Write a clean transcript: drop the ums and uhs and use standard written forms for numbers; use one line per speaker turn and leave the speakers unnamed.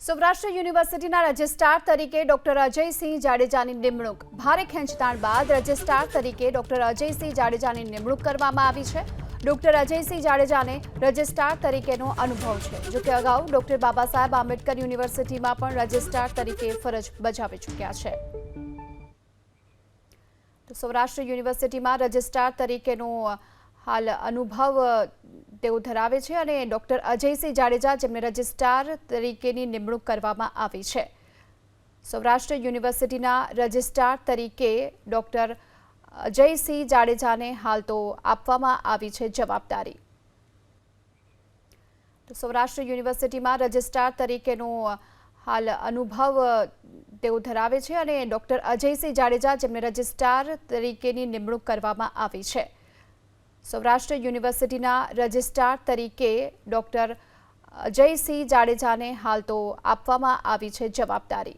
સૌરાષ્ટ્ર યુનિવર્સિટીના રજિસ્ટ્રાર તરીકે ડોક્ટર અજયસિંહ જાડેજાની નિમણૂક ભારે ખેંચતાણ બાદ રજિસ્ટ્રાર તરીકે ડોક્ટર અજયસિંહ જાડેજાની નિમણૂક કરવામાં આવી છે। ડોક્ટર અજયસિંહ જાડેજાને રજિસ્ટ્રાર તરીકેનો અનુભવ છે। જો કે અગાઉ ડોક્ટર બાબા સાહેબ આંબેડકર યુનિવર્સિટીમાં પણ રજિસ્ટ્રાર તરીકે ફરજ બજાવી ચૂક્યા છે। તો સૌરાષ્ટ્ર યુનિવર્સિટીમાં રજિસ્ટ્રાર તરીકેનો હાલ અનુભવ તેઓ ધરાવે છે અને ડોક્ટર અજયસિંહ જાડેજા જેમને રજિસ્ટ્રાર તરીકેની નિમણૂક કરવામાં આવી છે। સૌરાષ્ટ્ર યુનિવર્સિટીના રજિસ્ટ્રાર તરીકે ડોક્ટર અજયસિંહ જાડેજાને હાલ તો આપવામાં આવી છે જવાબદારી। તો સૌરાષ્ટ્ર યુનિવર્સિટીમાં રજિસ્ટ્રાર તરીકેનો હાલ અનુભવ તેઓ ધરાવે છે અને ડોક્ટર અજયસિંહ જાડેજા જેમને રજિસ્ટ્રાર તરીકેની નિમણૂક કરવામાં આવી છે। સૌરાષ્ટ્ર યુનિવર્સિટીના રજિસ્ટ્રાર તરીકે ડોક્ટર અજયસિંહ જાડેજાને હાલ તો આપવામાં આવી છે જવાબદારી।